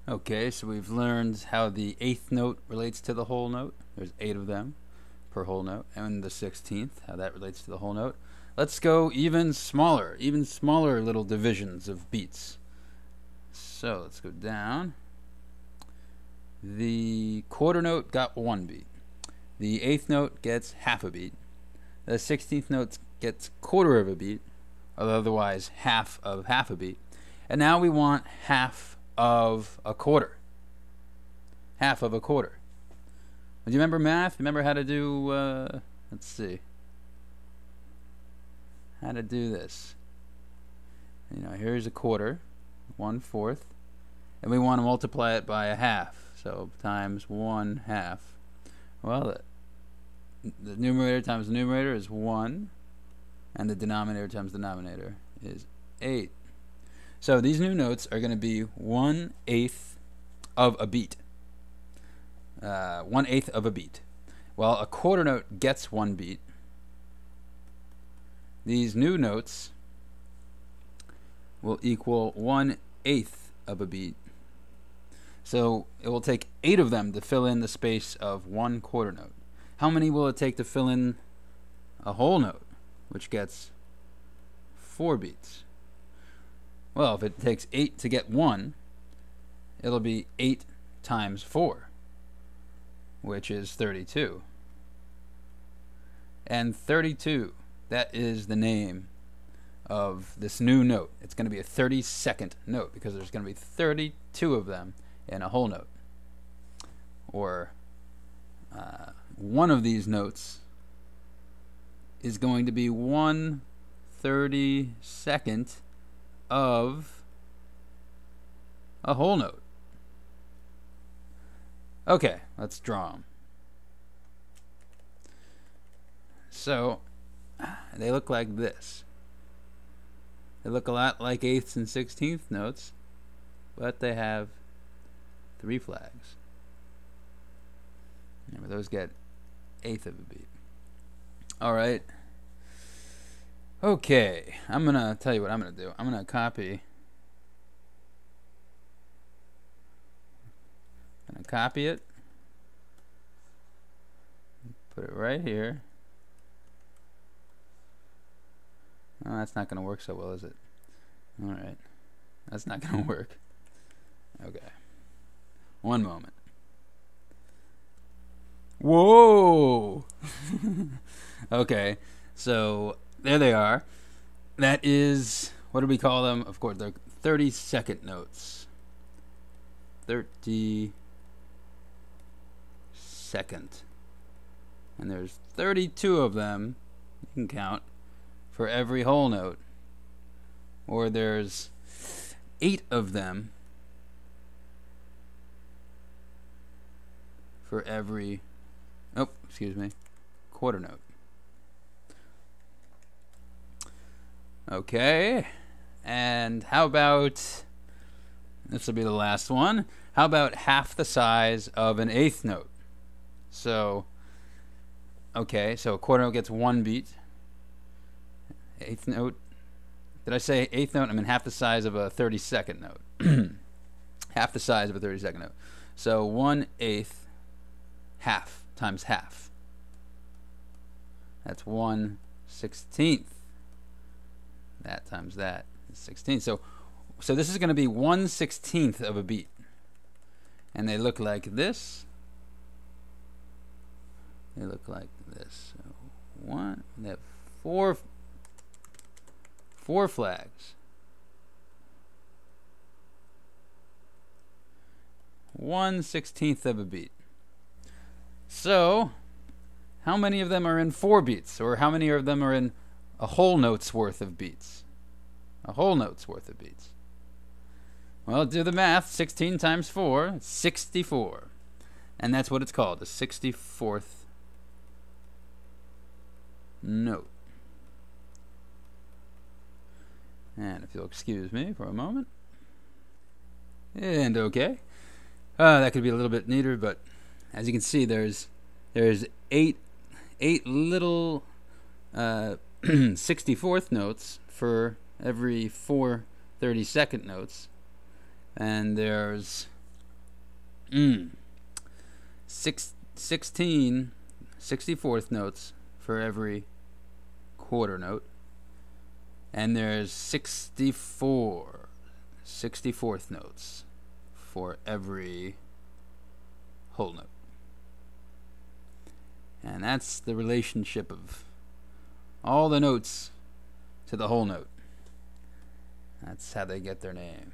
Okay, so we've learned how the eighth note relates to the whole note. There's 8 of them per whole note. And the 16th, how that relates to the whole note. Let's go even smaller little divisions of beats. So let's go down. The quarter note got 1 beat. The eighth note gets half a beat. The 16th note gets quarter of a beat, or otherwise half of half a beat. And now we want half of a quarter. Half of a quarter. Do you remember math? Remember how to do, let's see. How to do this. Here's a quarter, 1/4. And we want to multiply it by a half. So times 1/2. Well, the numerator times the numerator is 1. And the denominator times the denominator is 8. So these new notes are going to be 1/8 of a beat. 1/8 of a beat. Well, a quarter note gets 1 beat. These new notes will equal 1/8 of a beat. So it will take 8 of them to fill in the space of 1 quarter note. How many will it take to fill in a whole note, which gets 4 beats? Well, if it takes 8 to get 1, it'll be 8 times 4, which is 32. And 32, that is the name of this new note. It's going to be a 32nd note because there's going to be 32 of them in a whole note. Or one of these notes is going to be 1/32 of a whole note. Okay, let's draw them. So they look like this. They look a lot like 8th and 16th notes, but they have 3 flags. Remember, those get 1/8 of a beat. Alright. Okay, I'm going to tell you what I'm going to do. I'm going to copy it, put it right here. Oh, that's not going to work so well, is it? Alright, that's not going to work. Okay, one moment. Whoa! Okay, so there they are. That is, what do we call them? Of course, they're 32nd notes. 32nd. And there's 32 of them, you can count, for every whole note. Or there's 8 of them for every, quarter note. Okay, and how about, this will be the last one, how about half the size of an 8th note? So, okay, so a quarter note gets 1 beat. 8th note, did I say 8th note? I mean half the size of a 32nd note. Half the size of a 32nd note. So 1/8 half times half. That's 1/16. That times that is 16. So this is going to be 1/16 of a beat. And they look like this. They look like this. So they have 4 flags. 1/16 of a beat. So, how many of them are in 4 beats? Or how many of them are in a whole note's worth of beats? A whole note's worth of beats. Well, do the math. 16 times 4, 64. And that's what it's called, the 64th note. And if you'll excuse me for a moment. And okay. That could be a little bit neater, but as you can see, there's 8 little 64th notes for every 4 32nd notes, and there's Mm. 16 64th notes for every quarter note. And there's 64 64th notes for every whole note. And that's the relationship of all the notes to the whole note. That's how they get their name.